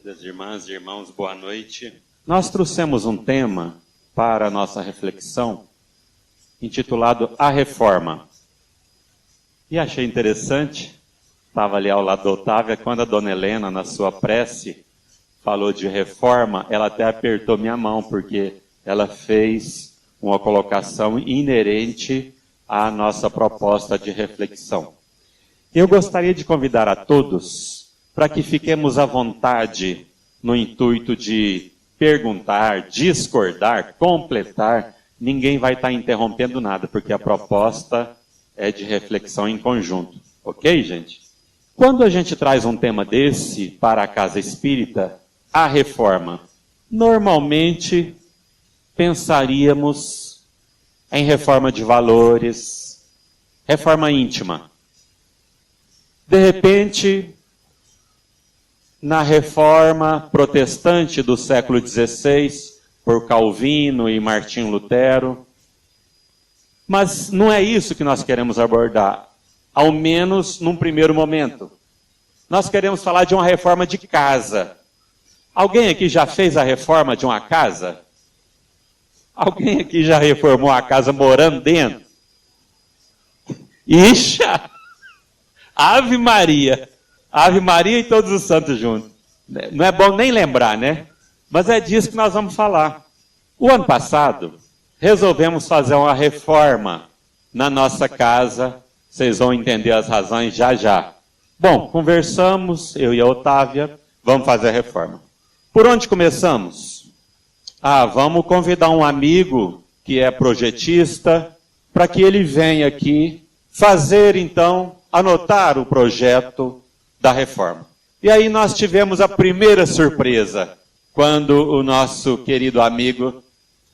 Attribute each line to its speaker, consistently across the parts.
Speaker 1: Queridas irmãs e irmãos, boa noite. Nós trouxemos um tema para a nossa reflexão, intitulado A Reforma. E achei interessante, estava ali ao lado da Otávia, quando a dona Helena, na sua prece, falou de reforma, ela até apertou minha mão, porque ela fez uma colocação inerente à nossa proposta de reflexão. Eu gostaria de convidar a todos para que fiquemos à vontade no intuito de perguntar, discordar, completar. Ninguém vai estar interrompendo nada, porque a proposta é de reflexão em conjunto. Ok, gente? Quando a gente traz um tema desse para a casa espírita, a reforma, normalmente pensaríamos em reforma de valores, reforma íntima. De repente, na reforma protestante do século XVI, por Calvino e Martinho Lutero. Mas não é isso que nós queremos abordar, ao menos num primeiro momento. Nós queremos falar de uma reforma de casa. Alguém aqui já fez a reforma de uma casa? Alguém aqui já reformou a casa morando dentro? Ixa! Ave Maria! Ave Maria e todos os santos juntos. Não é bom nem lembrar, né? Mas é disso que nós vamos falar. O ano passado, resolvemos fazer uma reforma na nossa casa. Vocês vão entender as razões já já. Bom, conversamos, eu e a Otávia, vamos fazer a reforma. Por onde começamos? Vamos convidar um amigo que é projetista, para que ele venha aqui fazer, então, anotar o projeto da reforma. E aí nós tivemos a primeira surpresa, quando o nosso querido amigo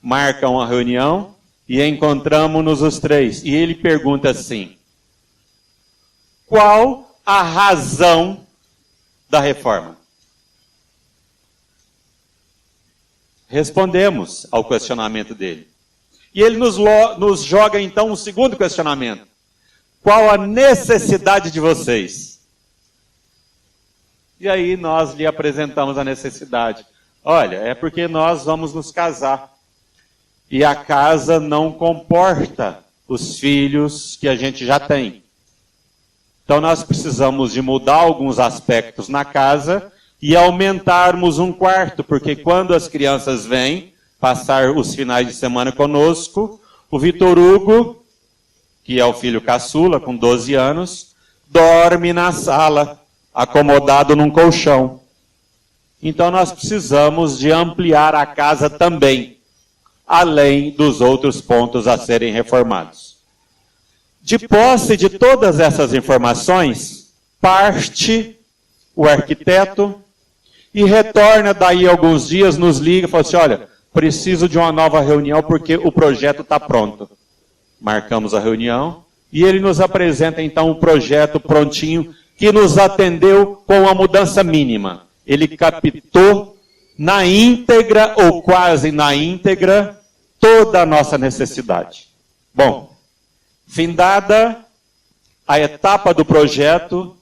Speaker 1: marca uma reunião e encontramos-nos os três. E ele pergunta assim: qual a razão da reforma? Respondemos ao questionamento dele. E ele nos joga então um segundo questionamento: qual a necessidade de vocês? E aí nós lhe apresentamos a necessidade. Olha, é porque nós vamos nos casar. E a casa não comporta os filhos que a gente já tem. Então nós precisamos de mudar alguns aspectos na casa e aumentarmos um quarto, porque quando as crianças vêm passar os finais de semana conosco, o Vitor Hugo, que é o filho caçula, com 12 anos, dorme na sala, acomodado num colchão. Então nós precisamos de ampliar a casa também, além dos outros pontos a serem reformados. De posse de todas essas informações, parte o arquiteto e retorna daí alguns dias, nos liga e fala assim: olha, preciso de uma nova reunião porque o projeto está pronto. Marcamos a reunião e ele nos apresenta então o projeto prontinho, que nos atendeu com a mudança mínima. Ele captou na íntegra, ou quase na íntegra, toda a nossa necessidade. Bom, findada a etapa do projeto,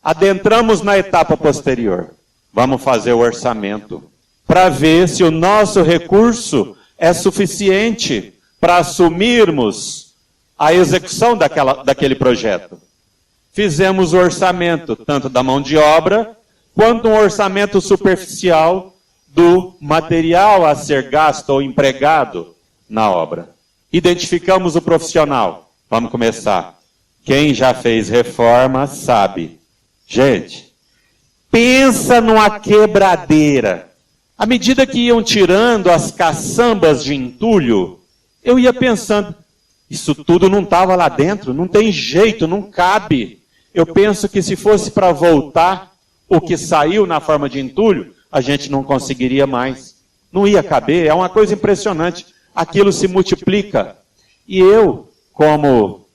Speaker 1: adentramos na etapa posterior. Vamos fazer o orçamento, para ver se o nosso recurso é suficiente para assumirmos a execução daquele projeto. Fizemos o orçamento, tanto da mão de obra, quanto um orçamento superficial do material a ser gasto ou empregado na obra. Identificamos o profissional. Vamos começar. Quem já fez reforma sabe. Gente, pensa numa quebradeira. À medida que iam tirando as caçambas de entulho, eu ia pensando, isso tudo não estava lá dentro, não tem jeito, não cabe. Eu penso que se fosse para voltar o que saiu na forma de entulho, a gente não conseguiria mais. Não ia caber, é uma coisa impressionante. Aquilo se multiplica. E eu, como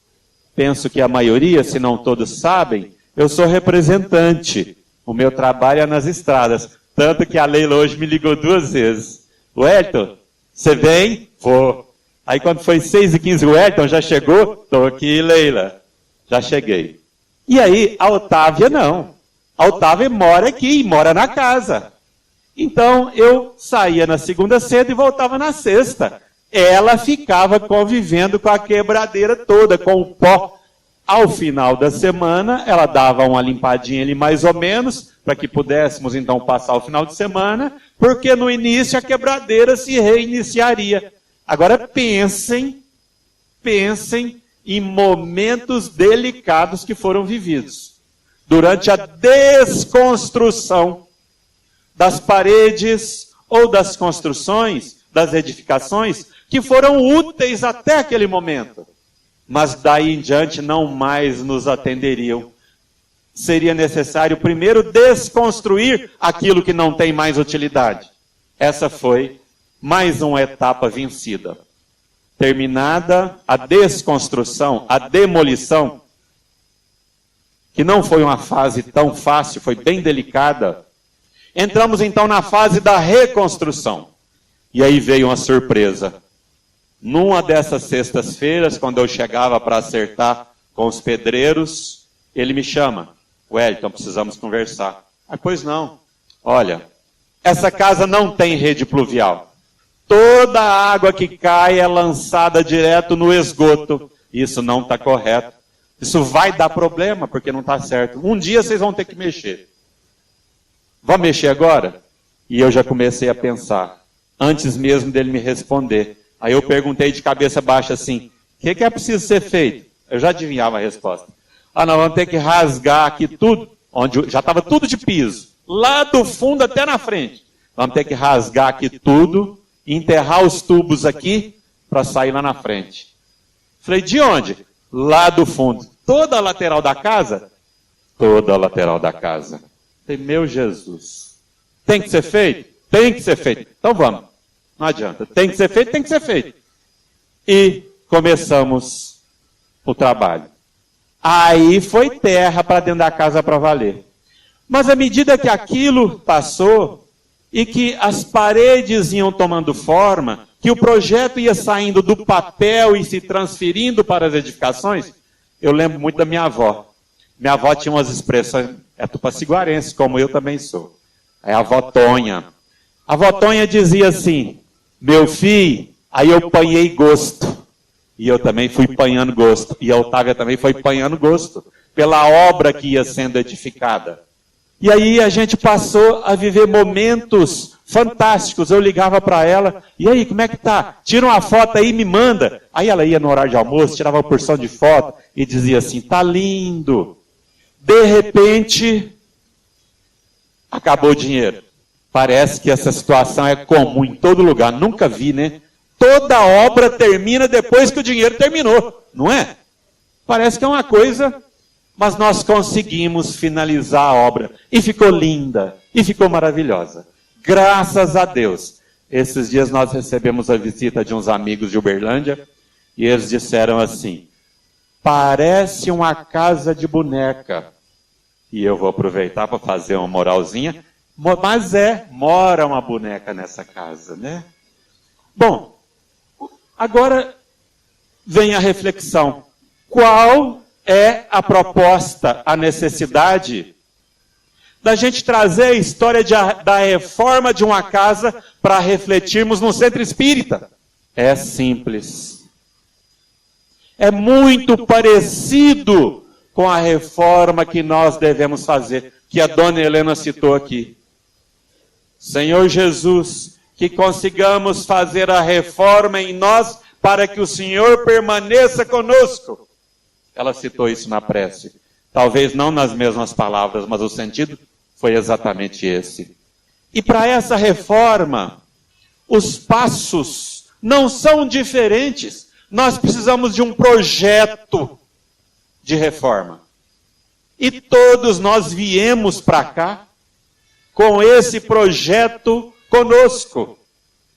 Speaker 1: penso que a maioria, se não todos sabem, eu sou representante. O meu trabalho é nas estradas. Tanto que a Leila hoje me ligou 2 vezes. Wellington, você vem? Vou. Aí quando foi 6h15, o Wellington já chegou? Estou aqui, Leila. Já cheguei. E aí, a Otávia não. A Otávia mora aqui, mora na casa. Então, eu saía na segunda cedo e voltava na sexta. Ela ficava convivendo com a quebradeira toda, com o pó. Ao final da semana, ela dava uma limpadinha ali mais ou menos, para que pudéssemos então passar o final de semana, porque no início a quebradeira se reiniciaria. Agora pensem em momentos delicados que foram vividos. Durante a desconstrução das paredes ou das construções, das edificações, que foram úteis até aquele momento, mas daí em diante não mais nos atenderiam. Seria necessário primeiro desconstruir aquilo que não tem mais utilidade. Essa foi mais uma etapa vencida. Terminada a desconstrução, a demolição, que não foi uma fase tão fácil, foi bem delicada. Entramos então na fase da reconstrução. E aí veio uma surpresa. Numa dessas sextas-feiras, quando eu chegava para acertar com os pedreiros, ele me chama. Wellington, precisamos conversar. Ah, pois não. Olha, essa casa não tem rede pluvial. Toda a água que cai é lançada direto no esgoto. Isso não está correto. Isso vai dar problema, porque não está certo. Um dia vocês vão ter que mexer. Vamos mexer agora? E eu já comecei a pensar, antes mesmo dele me responder. Aí eu perguntei de cabeça baixa assim, o que é preciso ser feito? Eu já adivinhava a resposta. Ah, nós vamos ter que rasgar aqui tudo, onde já estava tudo de piso, lá do fundo até na frente. Vamos ter que rasgar aqui tudo, enterrar os tubos aqui, para sair lá na frente. Falei, de onde? Lá do fundo. Toda a lateral da casa? Toda a lateral da casa. Falei, meu Jesus, tem que ser feito? Tem que ser feito. Então vamos. Não adianta. Tem que ser feito, tem que ser feito. E começamos o trabalho. Aí foi terra para dentro da casa para valer. Mas à medida que aquilo passou e que as paredes iam tomando forma, que o projeto ia saindo do papel e se transferindo para as edificações, eu lembro muito da minha avó. Minha avó tinha umas expressões, é tupaciguarense, como eu também sou. É a avó Tonha. A avó Tonha dizia assim, meu filho, aí eu panhei gosto. E eu também fui panhando gosto. E a Otávia também foi panhando gosto pela obra que ia sendo edificada. E aí a gente passou a viver momentos fantásticos. Eu ligava para ela, e aí, como é que tá? Tira uma foto aí e me manda. Aí ela ia no horário de almoço, tirava uma porção de foto e dizia assim, tá lindo. De repente, acabou o dinheiro. Parece que essa situação é comum em todo lugar. Nunca vi, né? Toda obra termina depois que o dinheiro terminou, não é? Parece que é uma coisa, mas nós conseguimos finalizar a obra. E ficou linda, e ficou maravilhosa. Graças a Deus. Esses dias nós recebemos a visita de uns amigos de Uberlândia, e eles disseram assim, parece uma casa de boneca. E eu vou aproveitar para fazer uma moralzinha, mas mora uma boneca nessa casa, né? Bom, agora vem a reflexão. Qual é a proposta, a necessidade da gente trazer a história da reforma de uma casa para refletirmos no centro espírita? É simples. É muito parecido com a reforma que nós devemos fazer, que a dona Helena citou aqui. Senhor Jesus, que consigamos fazer a reforma em nós para que o Senhor permaneça conosco. Ela citou isso na prece. Talvez não nas mesmas palavras, mas o sentido foi exatamente esse. E para essa reforma, os passos não são diferentes. Nós precisamos de um projeto de reforma. E todos nós viemos para cá com esse projeto conosco.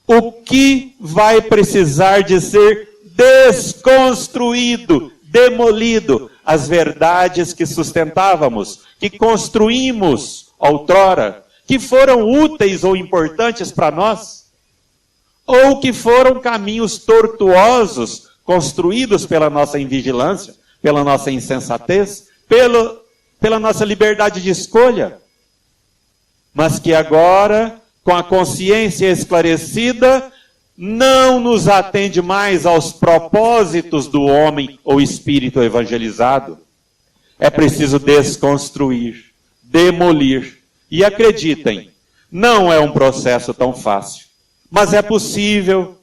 Speaker 1: O que vai precisar de ser desconstruído, demolido? As verdades que sustentávamos, que construímos outrora, que foram úteis ou importantes para nós, ou que foram caminhos tortuosos construídos pela nossa invigilância, pela nossa insensatez, pela nossa liberdade de escolha, mas que agora, com a consciência esclarecida, não nos atende mais aos propósitos do homem ou espírito evangelizado. É preciso desconstruir, demolir. E acreditem, não é um processo tão fácil, mas é possível.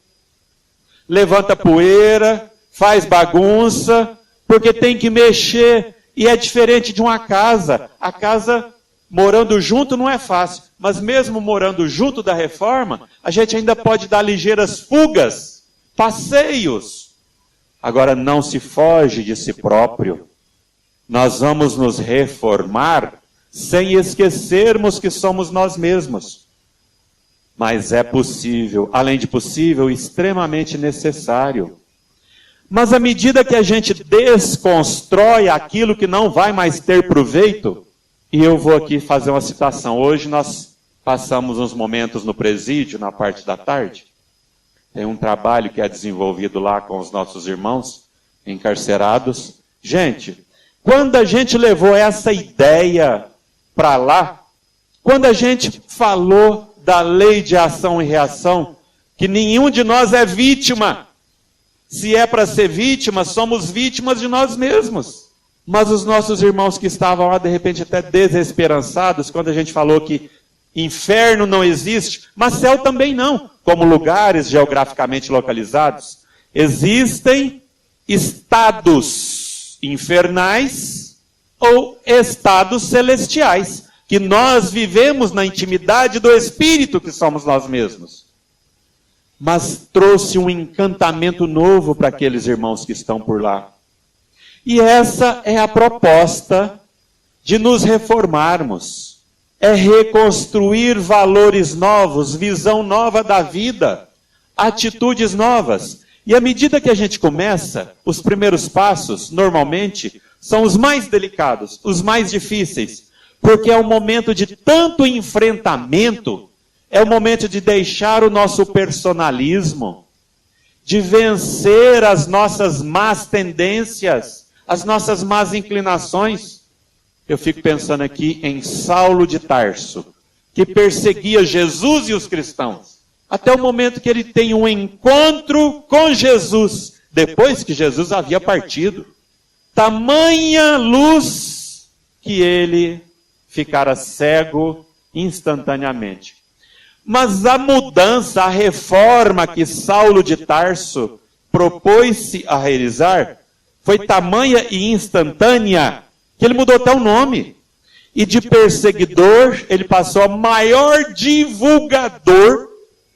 Speaker 1: Levanta poeira, faz bagunça, porque tem que mexer. E é diferente de uma casa. A casa, morando junto, não é fácil. Mas mesmo morando junto da reforma, a gente ainda pode dar ligeiras fugas, passeios. Agora, não se foge de si próprio. Nós vamos nos reformar sem esquecermos que somos nós mesmos. Mas é possível, além de possível, extremamente necessário. Mas à medida que a gente desconstrói aquilo que não vai mais ter proveito, e eu vou aqui fazer uma citação. Hoje nós passamos uns momentos no presídio, na parte da tarde. Tem um trabalho que é desenvolvido lá com os nossos irmãos encarcerados. Gente, quando a gente levou essa ideia para lá, quando a gente falou da lei de ação e reação, que nenhum de nós é vítima. Se é para ser vítima, somos vítimas de nós mesmos. Mas os nossos irmãos que estavam lá, de repente, até desesperançados, quando a gente falou que inferno não existe, mas céu também não, como lugares geograficamente localizados, existem estados infernais ou estados celestiais, que nós vivemos na intimidade do Espírito que somos nós mesmos. Mas trouxe um encantamento novo para aqueles irmãos que estão por lá. E essa é a proposta de nos reformarmos. É reconstruir valores novos, visão nova da vida, atitudes novas. E à medida que a gente começa, os primeiros passos, normalmente, são os mais delicados, os mais difíceis. Porque é um momento de tanto enfrentamento, é o momento de deixar o nosso personalismo, de vencer as nossas más tendências, as nossas más inclinações. Eu fico pensando aqui em Saulo de Tarso, que perseguia Jesus e os cristãos, até o momento que ele tem um encontro com Jesus, depois que Jesus havia partido. Tamanha luz que ele ficara cego instantaneamente. Mas a mudança, a reforma que Saulo de Tarso propôs-se a realizar foi tamanha e instantânea que ele mudou até o nome. E de perseguidor, ele passou a maior divulgador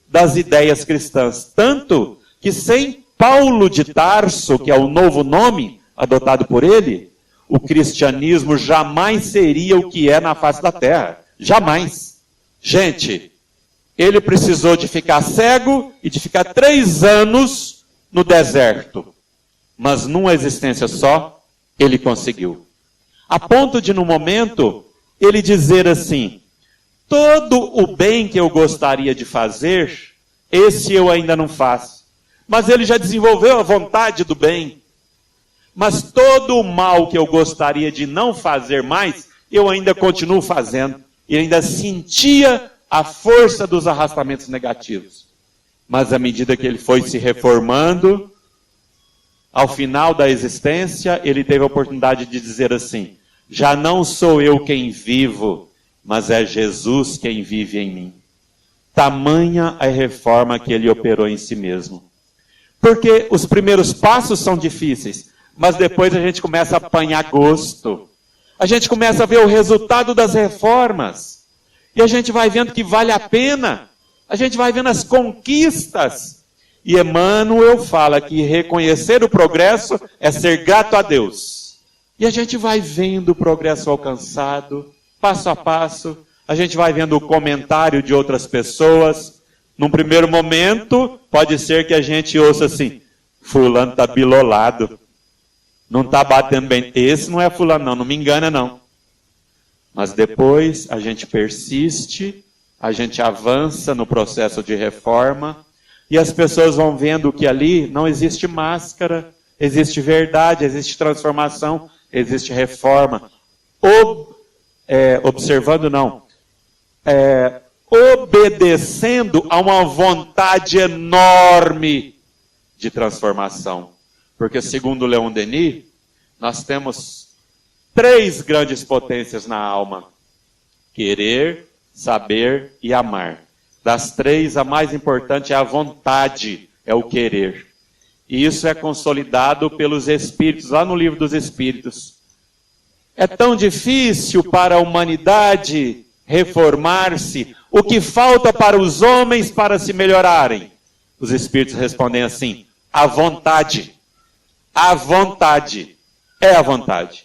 Speaker 1: das ideias cristãs. Tanto que sem Paulo de Tarso, que é o novo nome adotado por ele, o cristianismo jamais seria o que é na face da terra. Jamais. Gente, ele precisou de ficar cego e de ficar 3 anos no deserto. Mas numa existência só, ele conseguiu. A ponto de, no momento, ele dizer assim: todo o bem que eu gostaria de fazer, esse eu ainda não faço. Mas ele já desenvolveu a vontade do bem. Mas todo o mal que eu gostaria de não fazer mais, eu ainda continuo fazendo. E ainda sentia a força dos arrastamentos negativos. Mas à medida que ele foi se reformando, ao final da existência, ele teve a oportunidade de dizer assim: já não sou eu quem vivo, mas é Jesus quem vive em mim. Tamanha a reforma que ele operou em si mesmo. Porque os primeiros passos são difíceis, mas depois a gente começa a apanhar gosto. A gente começa a ver o resultado das reformas. E a gente vai vendo que vale a pena. A gente vai vendo as conquistas. E Emmanuel fala que reconhecer o progresso é ser grato a Deus. E a gente vai vendo o progresso alcançado, passo a passo. A gente vai vendo o comentário de outras pessoas. Num primeiro momento, pode ser que a gente ouça assim: fulano está bilolado. Não está batendo bem. Esse não é fulano não, não me engana não. Mas depois a gente persiste, a gente avança no processo de reforma, e as pessoas vão vendo que ali não existe máscara, existe verdade, existe transformação, existe reforma. Observando não, obedecendo a uma vontade enorme de transformação. Porque, segundo Leon Denis, nós temos 3 grandes potências na alma: querer, saber e amar. Das 3, a mais importante é a vontade, é o querer. E isso é consolidado pelos Espíritos, lá no Livro dos Espíritos. É tão difícil para a humanidade reformar-se. O que falta para os homens para se melhorarem? Os Espíritos respondem assim: a vontade. A vontade. É a vontade.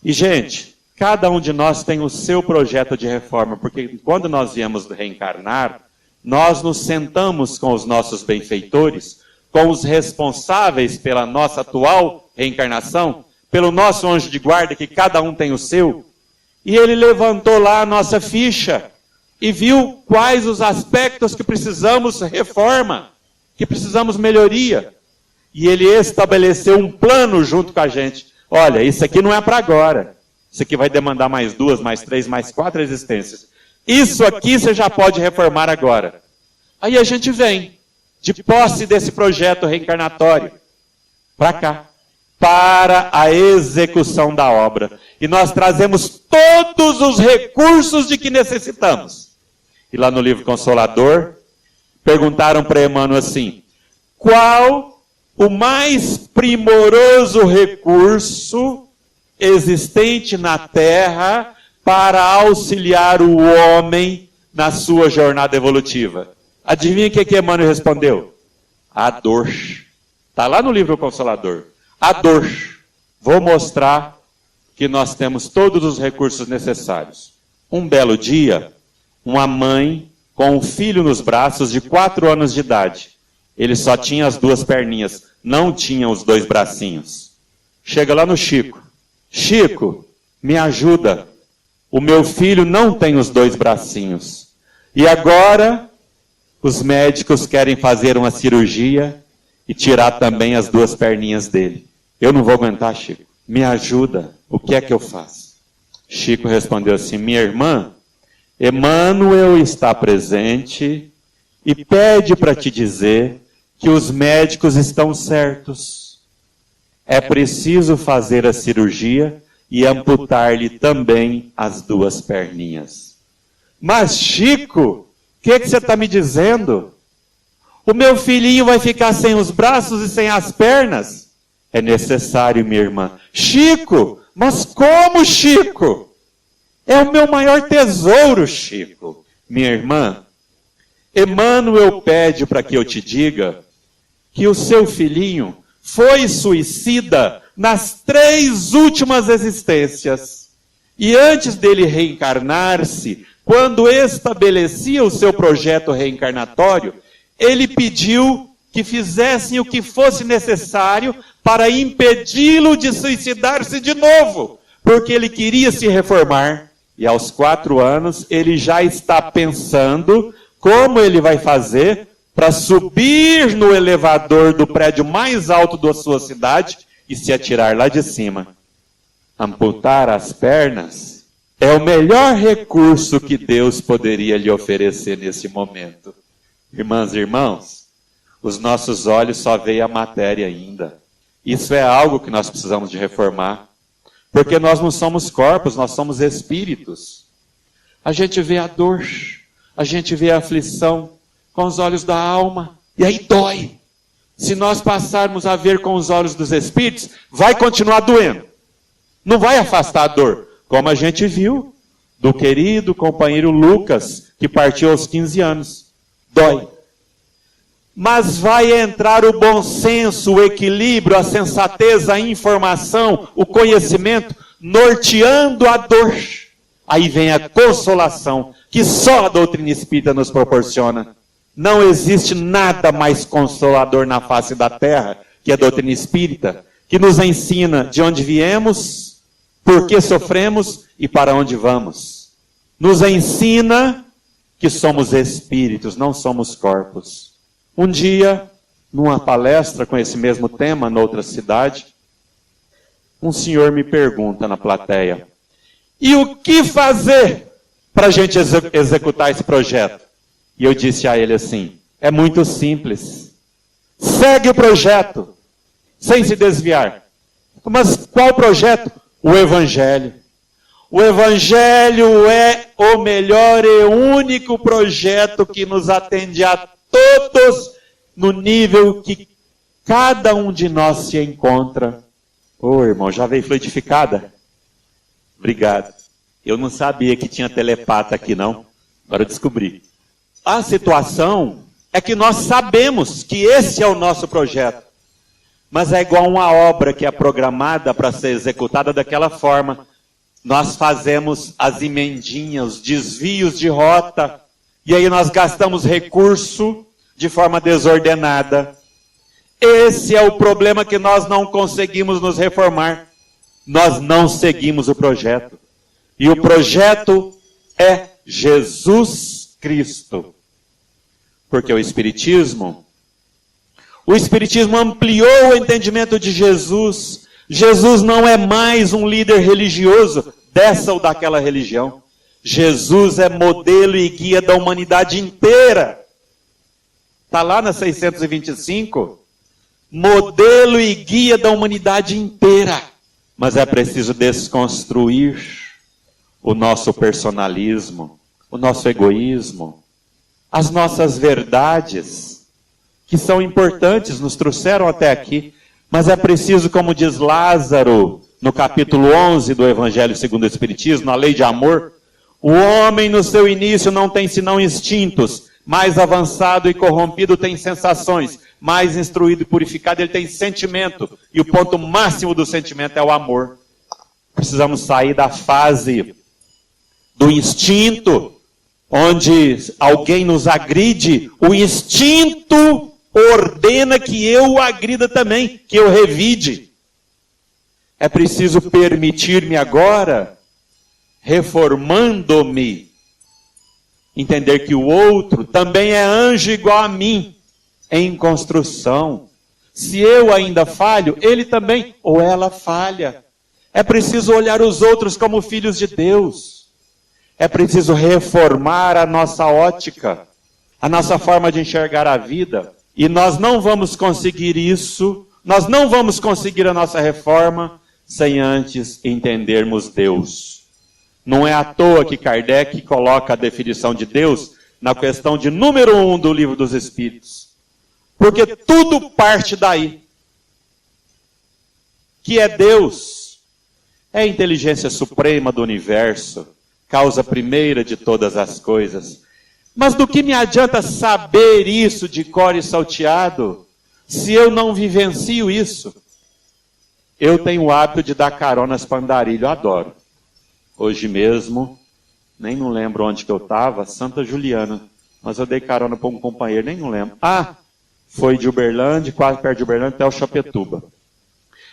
Speaker 1: E, gente, cada um de nós tem o seu projeto de reforma, porque quando nós viemos reencarnar, nós nos sentamos com os nossos benfeitores, com os responsáveis pela nossa atual reencarnação, pelo nosso anjo de guarda, que cada um tem o seu, e ele levantou lá a nossa ficha e viu quais os aspectos que precisamos reforma, que precisamos melhoria. E ele estabeleceu um plano junto com a gente. Olha, isso aqui não é para agora. Isso aqui vai demandar mais 2, mais 3, mais 4 existências. Isso aqui você já pode reformar agora. Aí a gente vem, de posse desse projeto reencarnatório, para cá, para a execução da obra. E nós trazemos todos os recursos de que necessitamos. E lá no livro Consolador, perguntaram para Emmanuel assim: qual o mais primoroso recurso existente na Terra para auxiliar o homem na sua jornada evolutiva? Adivinha o que Emmanuel respondeu? A dor. Está lá no livro Consolador. A dor. Vou mostrar que nós temos todos os recursos necessários. Um belo dia, uma mãe com um filho nos braços de 4 anos de idade. Ele só tinha as 2 perninhas, não tinha os 2 bracinhos. Chega lá no Chico. Chico, me ajuda. O meu filho não tem os 2 bracinhos. E agora, os médicos querem fazer uma cirurgia e tirar também as 2 perninhas dele. Eu não vou aguentar, Chico. Me ajuda. O que é que eu faço? Chico respondeu assim: minha irmã, Emmanuel está presente e pede para te dizer que os médicos estão certos. É preciso fazer a cirurgia e amputar-lhe também as 2 perninhas. Mas, Chico, o que você está me dizendo? O meu filhinho vai ficar sem os braços e sem as pernas? É necessário, minha irmã. Chico, mas como, Chico? É o meu maior tesouro, Chico. Minha irmã, Emmanuel pede para que eu te diga que o seu filhinho foi suicida nas 3 últimas existências. E antes dele reencarnar-se, quando estabelecia o seu projeto reencarnatório, ele pediu que fizessem o que fosse necessário para impedi-lo de suicidar-se de novo, porque ele queria se reformar. E aos 4 anos, ele já está pensando como ele vai fazer para subir no elevador do prédio mais alto da sua cidade e se atirar lá de cima. Amputar as pernas é o melhor recurso que Deus poderia lhe oferecer nesse momento. Irmãs e irmãos, os nossos olhos só veem a matéria ainda. Isso é algo que nós precisamos de reformar. Porque nós não somos corpos, nós somos espíritos. A gente vê a dor, a gente vê a aflição com os olhos da alma, e aí dói. Se nós passarmos a ver com os olhos dos espíritos, vai continuar doendo. Não vai afastar a dor, como a gente viu do querido companheiro Lucas, que partiu aos 15 anos. Dói. Mas vai entrar o bom senso, o equilíbrio, a sensatez, a informação, o conhecimento, norteando a dor. Aí vem a consolação, que só a doutrina espírita nos proporciona. Não existe nada mais consolador na face da terra que a doutrina espírita, que nos ensina de onde viemos, por que sofremos e para onde vamos. Nos ensina que somos espíritos, não somos corpos. Um dia, numa palestra com esse mesmo tema, noutra cidade, um senhor me pergunta na plateia: e o que fazer para a gente executar esse projeto? E eu disse a ele assim, é muito simples. Segue o projeto, sem se desviar. Mas qual projeto? O Evangelho. O Evangelho é o melhor e único projeto que nos atende a todos no nível que cada um de nós se encontra. Ô, irmão, já veio fluidificada? Obrigado. Eu não sabia que tinha telepata aqui, não. Agora eu descobri. A situação é que nós sabemos que esse é o nosso projeto. Mas é igual uma obra que é programada para ser executada daquela forma. Nós fazemos as emendinhas, os desvios de rota, e aí nós gastamos recurso de forma desordenada. Esse é o problema que nós não conseguimos nos reformar. Nós não seguimos o projeto. E o projeto é Jesus Cristo. Porque o Espiritismo ampliou o entendimento de Jesus. Jesus não é mais um líder religioso dessa ou daquela religião. Jesus é modelo e guia da humanidade inteira. Está lá na 625. Modelo e guia da humanidade inteira. Mas é preciso desconstruir o nosso personalismo, o nosso egoísmo, as nossas verdades, que são importantes, nos trouxeram até aqui, mas é preciso, como diz Lázaro, no capítulo 11 do Evangelho segundo o Espiritismo, na lei de amor, o homem no seu início não tem senão instintos, mais avançado e corrompido tem sensações, mais instruído e purificado ele tem sentimento, e o ponto máximo do sentimento é o amor. Precisamos sair da fase do instinto, onde alguém nos agride, o instinto ordena que eu o agrida também, que eu revide. É preciso permitir-me agora, reformando-me, entender que o outro também é anjo igual a mim, em construção. Se eu ainda falho, ele também, ou ela falha. É preciso olhar os outros como filhos de Deus. É preciso reformar a nossa ótica, a nossa forma de enxergar a vida. E nós não vamos conseguir isso, nós não vamos conseguir a nossa reforma sem antes entendermos Deus. Não é à toa que Kardec coloca a definição de Deus na questão de número 1 do Livro dos Espíritos. Porque tudo parte daí. Que é Deus. É a inteligência suprema do universo. Causa primeira de todas as coisas. Mas do que me adianta saber isso de cor e salteado, se eu não vivencio isso? Eu tenho o hábito de dar caronas para andarilho, eu adoro. Hoje mesmo, nem não lembro onde que eu estava, Santa Juliana, mas eu dei carona para um companheiro, nem não lembro. Foi de Uberlândia, quase perto de Uberlândia, até o Chapetuba.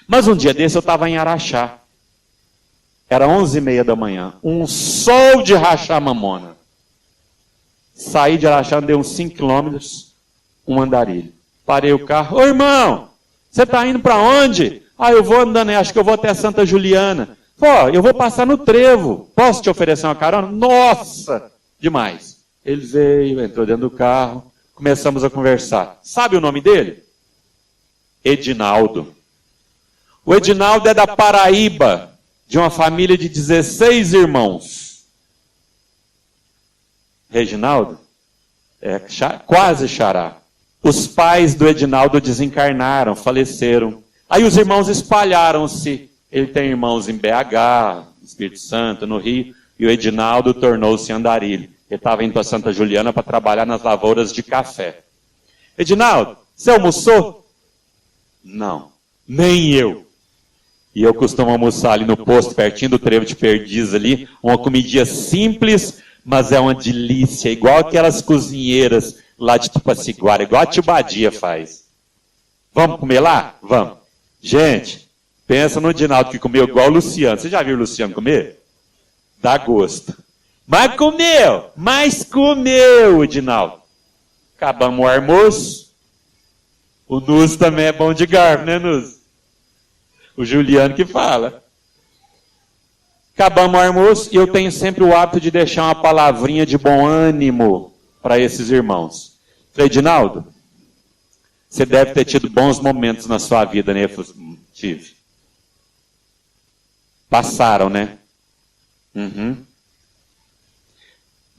Speaker 1: Mas um dia desse eu estava em Araxá. Era 11h30 da manhã. Um sol de rachar mamona. Saí de Araxá, andei uns 5 quilômetros, um andarilho. Parei o carro. Ô irmão, você está indo para onde? Eu vou andando, acho que eu vou até Santa Juliana. Pô, eu vou passar no trevo. Posso te oferecer uma carona? Nossa, demais. Ele veio, entrou dentro do carro. Começamos a conversar. Sabe o nome dele? Edinaldo. O Edinaldo é da Paraíba, de uma família de 16 irmãos. Reginaldo? É quase xará. Os pais do Edinaldo desencarnaram, faleceram. Aí os irmãos espalharam-se. Ele tem irmãos em BH, Espírito Santo, no Rio, e o Edinaldo tornou-se andarilho. Ele estava indo para Santa Juliana para trabalhar nas lavouras de café. Edinaldo, você almoçou? Não, nem eu. E eu costumo almoçar ali no posto, pertinho do Trevo de Perdiz ali, uma comidinha simples, mas é uma delícia, igual aquelas cozinheiras lá de Tupaciguara, igual a tio Badia faz. Vamos comer lá? Vamos. Gente, pensa no Edinaldo que comeu igual o Luciano. Você já viu o Luciano comer? Dá gosto. Mas comeu, Edinaldo. Acabamos o almoço. O Nus também é bom de garfo, né, Nus? O Juliano que fala. Acabamos o almoço e eu tenho sempre o hábito de deixar uma palavrinha de bom ânimo para esses irmãos. Falei, Edinaldo, você deve ter tido bons momentos na sua vida, né? Eu falei, tive. Passaram, né? Uhum.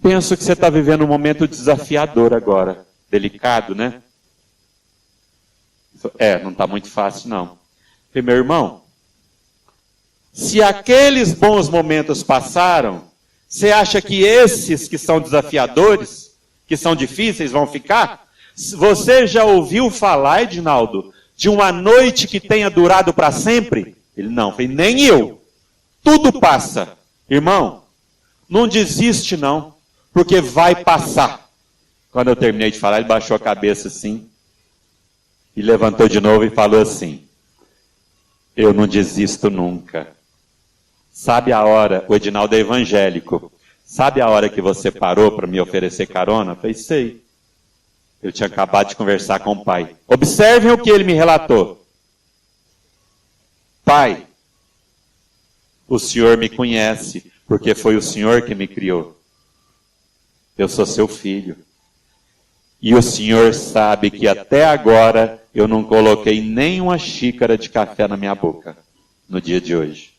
Speaker 1: Penso que você está vivendo um momento desafiador agora. Delicado, né? Não está muito fácil, não. Falei, meu irmão, se aqueles bons momentos passaram, você acha que esses que são desafiadores, que são difíceis, vão ficar? Você já ouviu falar, Edinaldo, de uma noite que tenha durado para sempre? Ele, não. Falei, nem eu. Tudo passa. Irmão, não desiste não, porque vai passar. Quando eu terminei de falar, ele baixou a cabeça assim, e levantou de novo e falou assim, eu não desisto nunca. Sabe a hora, o Edinaldo é evangélico, sabe a hora que você parou para me oferecer carona? Eu falei, sei. Eu tinha acabado de conversar com o pai. Observem o que ele me relatou. Pai, o senhor me conhece, porque foi o senhor que me criou. Eu sou seu filho. E o senhor sabe que até agora eu não coloquei nem uma xícara de café na minha boca, no dia de hoje.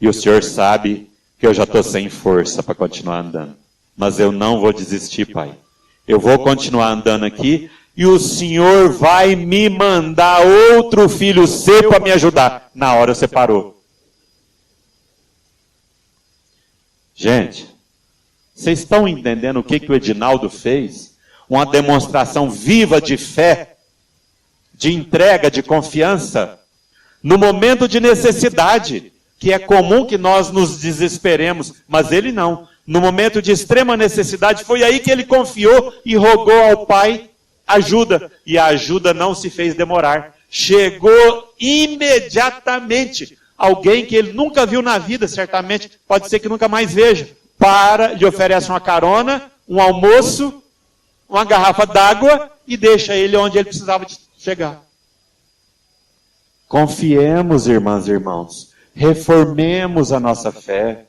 Speaker 1: E o senhor sabe que eu já estou sem força para continuar andando. Mas eu não vou desistir, pai. Eu vou continuar andando aqui e o senhor vai me mandar outro filho seu para me ajudar. Na hora você parou. Gente, vocês estão entendendo o que o Edinaldo fez? Uma demonstração viva de fé, de entrega, de confiança, no momento de necessidade, que é comum que nós nos desesperemos, mas ele não. No momento de extrema necessidade, foi aí que ele confiou e rogou ao Pai ajuda. E a ajuda não se fez demorar. Chegou imediatamente. Alguém que ele nunca viu na vida, certamente, pode ser que nunca mais veja. Lhe oferece uma carona, um almoço, uma garrafa d'água e deixa ele onde ele precisava chegar. Confiemos, irmãs e irmãos. Reformemos a nossa fé.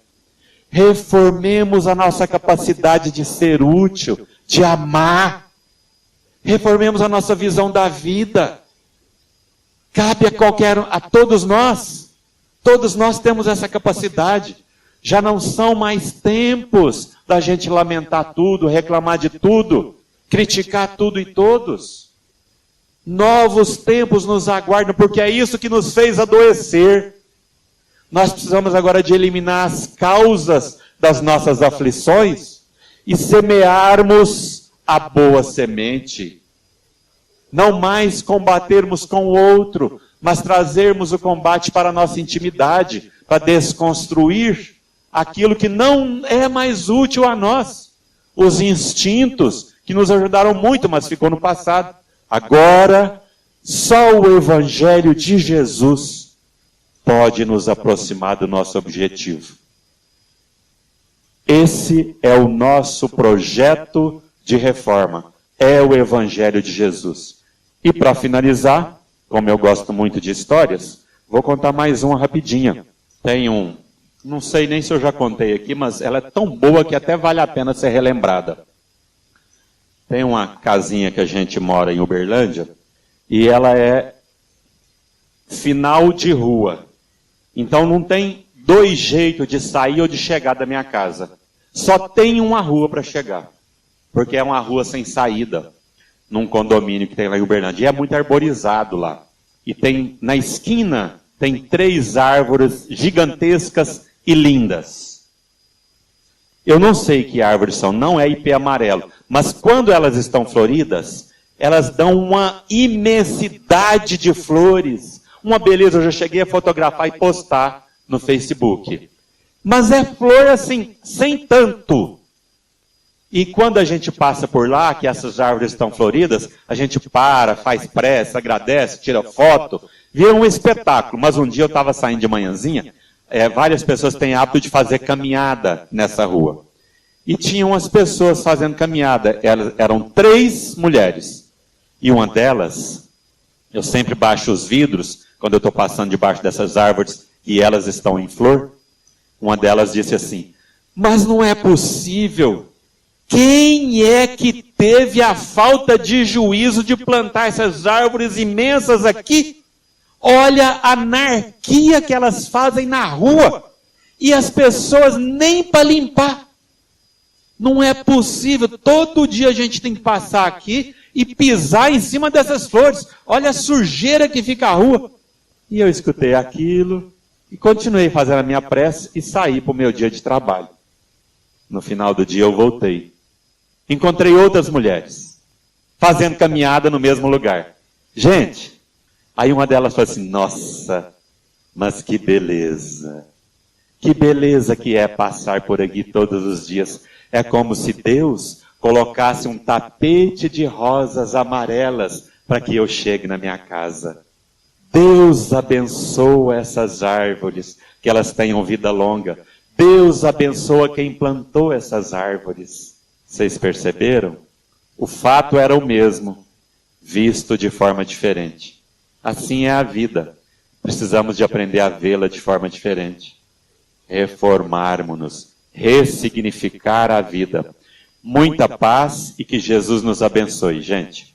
Speaker 1: Reformemos a nossa capacidade de ser útil, de amar. Reformemos a nossa visão da vida. Cabe a todos nós. Todos nós temos essa capacidade. Já não são mais tempos da gente lamentar tudo, reclamar de tudo, criticar tudo e todos. Novos tempos nos aguardam, porque é isso que nos fez adoecer. Nós precisamos agora de eliminar as causas das nossas aflições e semearmos a boa semente. Não mais combatermos com o outro, mas trazermos o combate para a nossa intimidade, para desconstruir aquilo que não é mais útil a nós. Os instintos que nos ajudaram muito, mas ficou no passado. Agora, só o Evangelho de Jesus pode nos aproximar do nosso objetivo. Esse é o nosso projeto de reforma. É o Evangelho de Jesus. E para finalizar, como eu gosto muito de histórias, vou contar mais uma rapidinha. Tem não sei nem se eu já contei aqui, mas ela é tão boa que até vale a pena ser relembrada. Tem uma casinha que a gente mora em Uberlândia, e ela é final de rua. Então não tem dois jeitos de sair ou de chegar da minha casa. Só tem uma rua para chegar. Porque é uma rua sem saída, num condomínio que tem lá em Uberlândia. E é muito arborizado lá. E tem, na esquina, tem 3 árvores gigantescas e lindas. Eu não sei que árvores são, não é ipê amarelo. Mas quando elas estão floridas, elas dão uma imensidade de flores. Uma beleza, eu já cheguei a fotografar e postar no Facebook. Mas é flor assim, sem tanto. E quando a gente passa por lá, que essas árvores estão floridas, a gente para, faz prece, agradece, tira foto, vira um espetáculo. Mas um dia eu estava saindo de manhãzinha, várias pessoas têm hábito de fazer caminhada nessa rua. E tinham as pessoas fazendo caminhada, eram 3 mulheres. E uma delas, eu sempre baixo os vidros, quando eu estou passando debaixo dessas árvores, e elas estão em flor? Uma delas disse assim: mas não é possível. Quem é que teve a falta de juízo de plantar essas árvores imensas aqui? Olha a anarquia que elas fazem na rua. E as pessoas nem para limpar. Não é possível. Todo dia a gente tem que passar aqui e pisar em cima dessas flores. Olha a sujeira que fica a rua. E eu escutei aquilo e continuei fazendo a minha prece e saí para o meu dia de trabalho. No final do dia eu voltei. Encontrei outras mulheres fazendo caminhada no mesmo lugar. Gente, aí uma delas falou assim: nossa, mas que beleza. Que beleza que é passar por aqui todos os dias. É como se Deus colocasse um tapete de rosas amarelas para que eu chegue na minha casa. Deus abençoa essas árvores, que elas tenham vida longa. Deus abençoa quem plantou essas árvores. Vocês perceberam? O fato era o mesmo, visto de forma diferente. Assim é a vida. Precisamos de aprender a vê-la de forma diferente. Reformarmos-nos, ressignificar a vida. Muita paz e que Jesus nos abençoe, gente.